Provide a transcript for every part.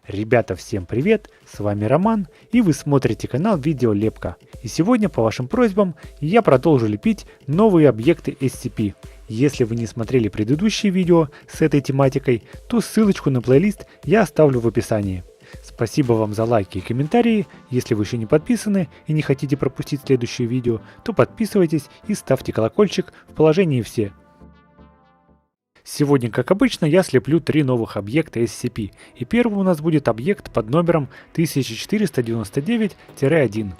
Ребята, всем привет! С вами Роман, и вы смотрите канал Видеолепка. И сегодня по вашим просьбам я продолжу лепить новые объекты SCP. Если вы не смотрели предыдущие видео с этой тематикой, то ссылочку на плейлист я оставлю в описании. Спасибо вам за лайки и комментарии. Если вы еще не подписаны и не хотите пропустить следующие видео, то подписывайтесь и ставьте колокольчик в положении «Все». Сегодня, как обычно, я слеплю 3 новых объекта SCP, и первый у нас будет объект под номером 1499-1.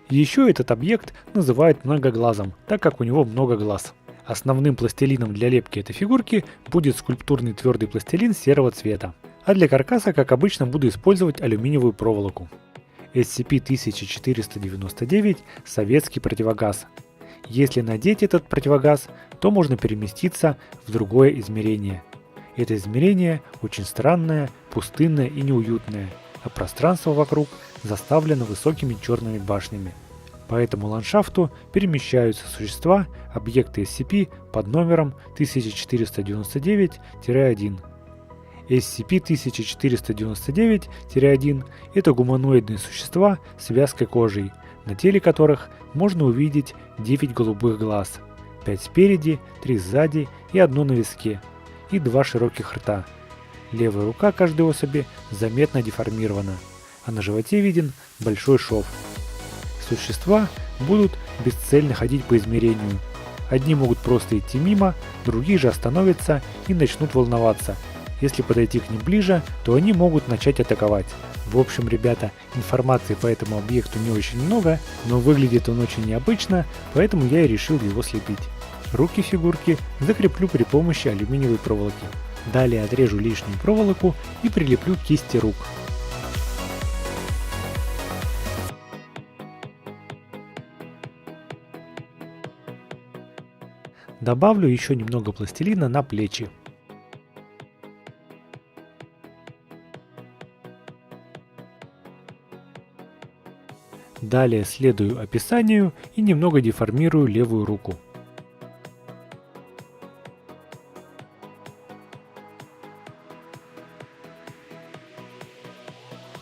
Еще этот объект называют многоглазом, так как у него много глаз. Основным пластилином для лепки этой фигурки будет скульптурный твердый пластилин серого цвета, а для каркаса, как обычно, буду использовать алюминиевую проволоку. SCP-1499 – советский противогаз. Если надеть этот противогаз, то можно переместиться в другое измерение. Это измерение очень странное, пустынное и неуютное, а пространство вокруг заставлено высокими черными башнями. По этому ландшафту перемещаются существа, объекты SCP под номером 1499-1. SCP-1499-1 – это гуманоидные существа с вязкой кожей, на теле которых можно увидеть 9 голубых глаз, 5 спереди, 3 сзади и 1 на виске, и 2 широких рта. Левая рука каждой особи заметно деформирована, а на животе виден большой шов. Существа будут бесцельно ходить по измерению. Одни могут просто идти мимо, другие же остановятся и начнут волноваться. Если подойти к ним ближе, то они могут начать атаковать. В общем, ребята, информации по этому объекту не очень много, но выглядит он очень необычно, поэтому я и решил его слепить. Руки фигурки закреплю при помощи алюминиевой проволоки. Далее отрежу лишнюю проволоку и прилеплю кисти рук. Добавлю еще немного пластилина на плечи. Далее следую описанию и немного деформирую левую руку.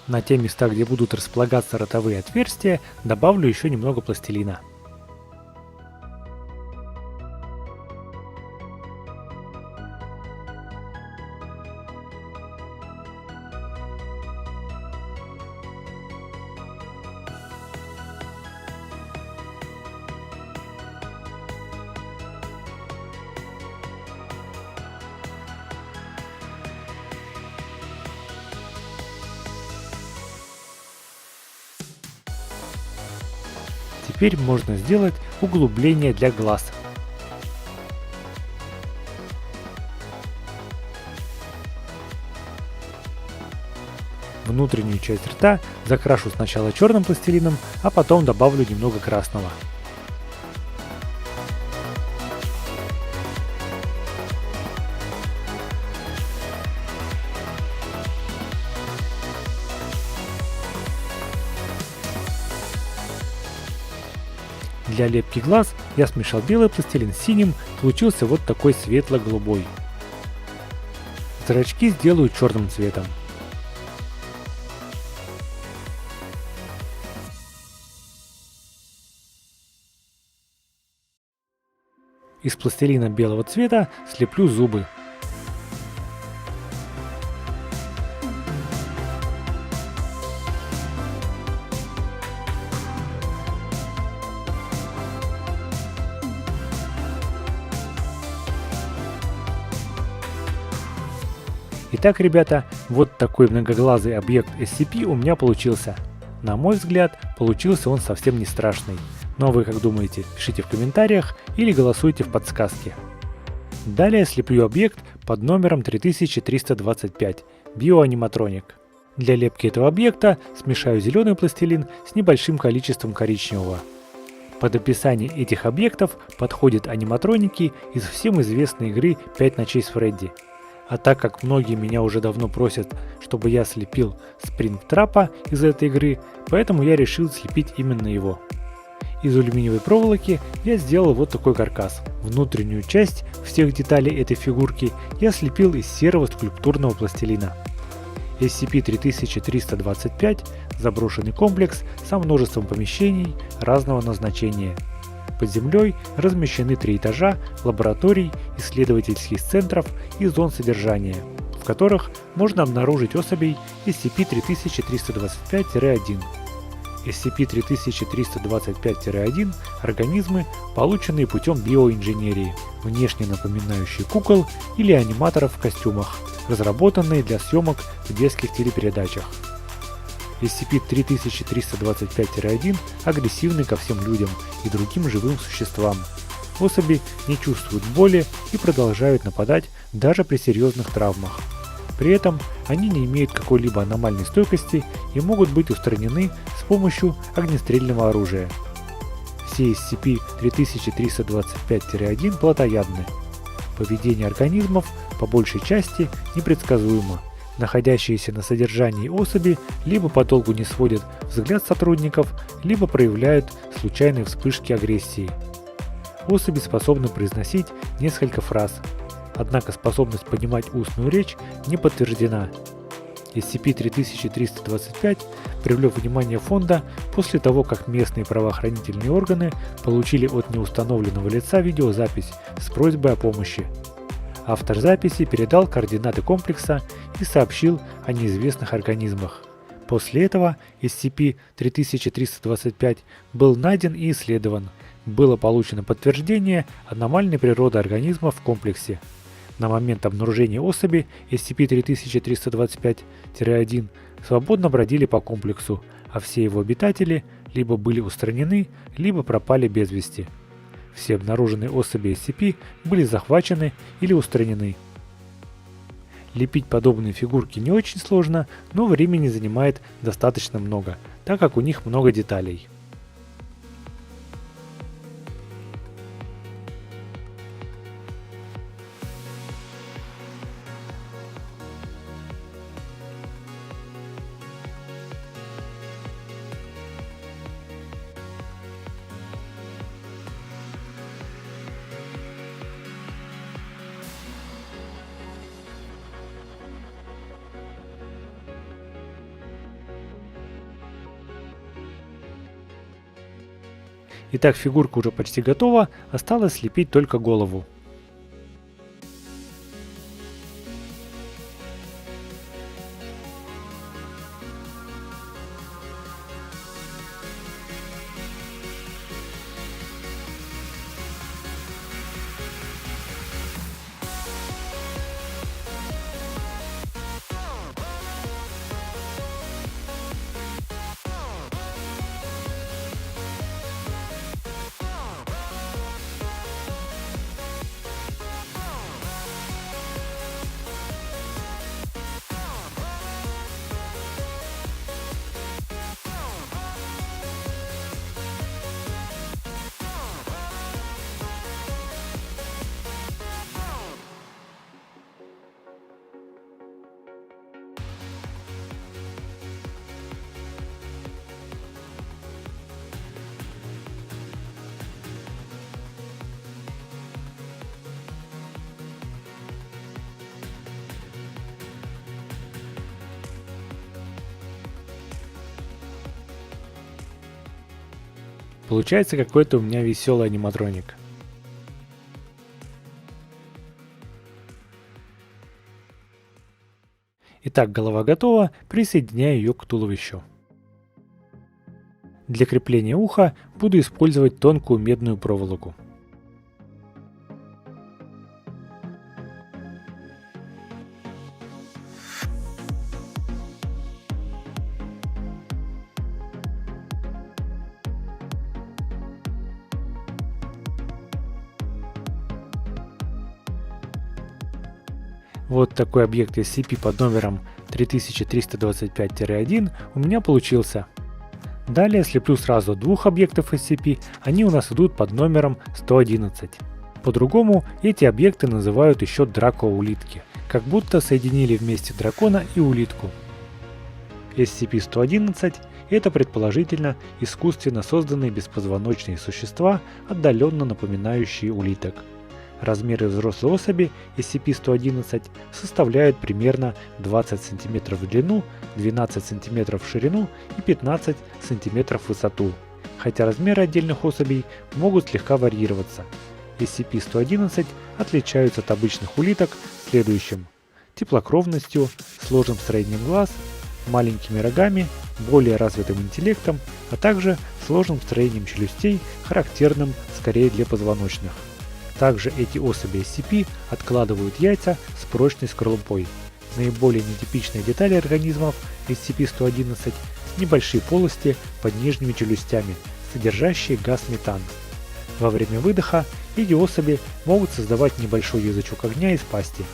На те места, где будут располагаться ротовые отверстия, добавлю еще немного пластилина. Теперь можно сделать углубление для глаз. Внутреннюю часть рта закрашу сначала черным пластилином, а потом добавлю немного красного. Для лепки глаз я смешал белый пластилин с синим, получился вот такой светло-голубой. Зрачки сделаю черным цветом. Из пластилина белого цвета слеплю зубы. Итак, ребята, вот такой многоглазый объект SCP у меня получился. На мой взгляд, получился он совсем не страшный. Но вы как думаете, пишите в комментариях или голосуйте в подсказке. Далее слеплю объект под номером 3325 биоаниматроник. Для лепки этого объекта смешаю зеленый пластилин с небольшим количеством коричневого. Под описание этих объектов подходят аниматроники из всем известной игры 5 ночей с Фредди. А так как многие меня уже давно просят, чтобы я слепил Спрингтрапа из этой игры, поэтому я решил слепить именно его. Из алюминиевой проволоки я сделал вот такой каркас. Внутреннюю часть всех деталей этой фигурки я слепил из серого скульптурного пластилина. SCP-3325 – заброшенный комплекс со множеством помещений разного назначения. Под землей размещены 3 этажа лабораторий, исследовательских центров и зон содержания, в которых можно обнаружить особей SCP-3325-1. SCP-3325-1 – организмы, полученные путем биоинженерии, внешне напоминающие кукол или аниматоров в костюмах, разработанные для съемок в детских телепередачах. SCP-3325-1 агрессивны ко всем людям и другим живым существам. Особи не чувствуют боли и продолжают нападать даже при серьезных травмах. При этом они не имеют какой-либо аномальной стойкости и могут быть устранены с помощью огнестрельного оружия. Все SCP-3325-1 плотоядны. Поведение организмов по большей части непредсказуемо. Находящиеся на содержании особи либо подолгу не сводят взгляд сотрудников, либо проявляют случайные вспышки агрессии. Особи способны произносить несколько фраз, однако способность понимать устную речь не подтверждена. SCP-3325 привлек внимание фонда после того, как местные правоохранительные органы получили от неустановленного лица видеозапись с просьбой о помощи. Автор записи передал координаты комплекса и сообщил о неизвестных организмах. После этого SCP-3325 был найден и исследован. Было получено подтверждение аномальной природы организмов в комплексе. На момент обнаружения особи SCP-3325-1 свободно бродили по комплексу, а все его обитатели либо были устранены, либо пропали без вести. Все обнаруженные особи SCP были захвачены или устранены. Лепить подобные фигурки не очень сложно, но времени занимает достаточно много, так как у них много деталей. Итак, фигурка уже почти готова, осталось слепить только голову. Получается какой-то у меня веселый аниматроник. Итак, голова готова, присоединяю ее к туловищу. Для крепления уха буду использовать тонкую медную проволоку. Вот такой объект SCP под номером 3325-1 у меня получился. Далее слеплю сразу двух объектов SCP, они у нас идут под номером 111. По-другому эти объекты называют еще дракоулитки, как будто соединили вместе дракона и улитку. SCP-111 – это предположительно искусственно созданные беспозвоночные существа, отдаленно напоминающие улиток. Размеры взрослой особи SCP-111 составляют примерно 20 см в длину, 12 см в ширину и 15 см в высоту, хотя размеры отдельных особей могут слегка варьироваться. SCP-111 отличаются от обычных улиток следующим: теплокровностью, сложным строением глаз, маленькими рогами, более развитым интеллектом, а также сложным строением челюстей, характерным скорее для позвоночных. Также эти особи SCP откладывают яйца с прочной скорлупой. Наиболее нетипичные детали организмов SCP-111 – небольшие полости под нижними челюстями, содержащие газ метан. Во время выдоха эти особи могут создавать небольшой язычок огня из пасти.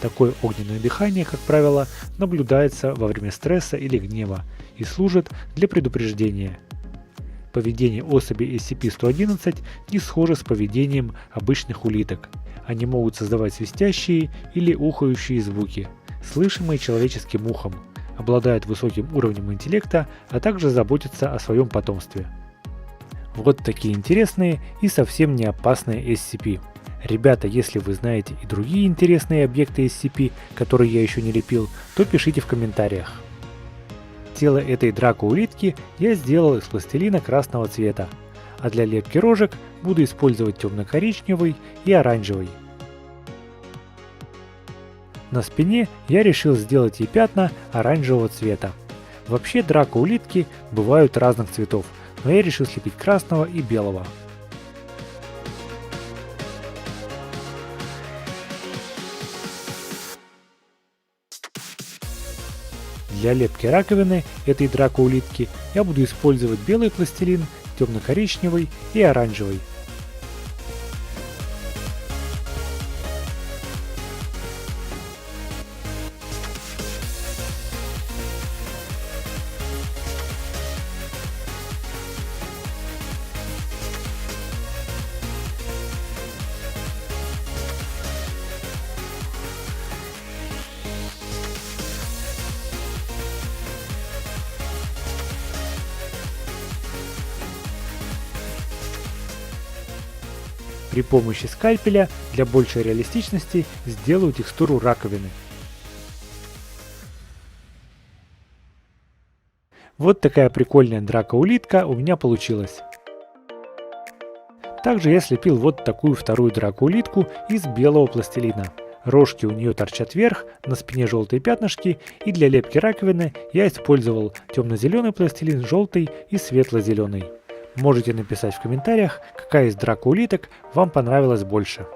Такое огненное дыхание, как правило, наблюдается во время стресса или гнева и служит для предупреждения. Поведение особей SCP-111 не схоже с поведением обычных улиток. Они могут создавать свистящие или ухающие звуки, слышимые человеческим ухом, обладают высоким уровнем интеллекта, а также заботятся о своем потомстве. Вот такие интересные и совсем не опасные SCP. Ребята, если вы знаете и другие интересные объекты SCP, которые я еще не лепил, то пишите в комментариях. Тело этой дракоулитки я сделал из пластилина красного цвета, а для лепки рожек буду использовать темно-коричневый и оранжевый. На спине я решил сделать ей пятна оранжевого цвета. Вообще дракоулитки бывают разных цветов, но я решил слепить красного и белого. Для лепки раковины этой дракоулитки я буду использовать белый пластилин, темно-коричневый и оранжевый. При помощи скальпеля для большей реалистичности сделаю текстуру раковины. Вот такая прикольная дракоулитка у меня получилась. Также я слепил вот такую вторую дракоулитку из белого пластилина. Рожки у нее торчат вверх, на спине желтые пятнышки, и для лепки раковины я использовал темно-зеленый пластилин, желтый и светло-зеленый. Можете написать в комментариях, какая из дракоулиток вам понравилась больше.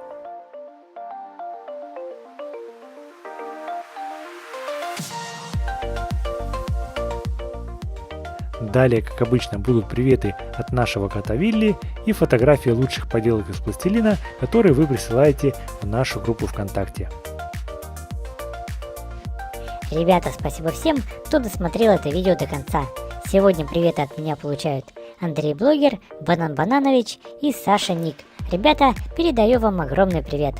Далее, как обычно, будут приветы от нашего кота Вилли и фотографии лучших поделок из пластилина, которые вы присылаете в нашу группу ВКонтакте. Ребята, спасибо всем, кто досмотрел это видео до конца. Сегодня приветы от меня получают Андрей Блогер, Банан Бананович и Саша Ник. Ребята, передаю вам огромный привет.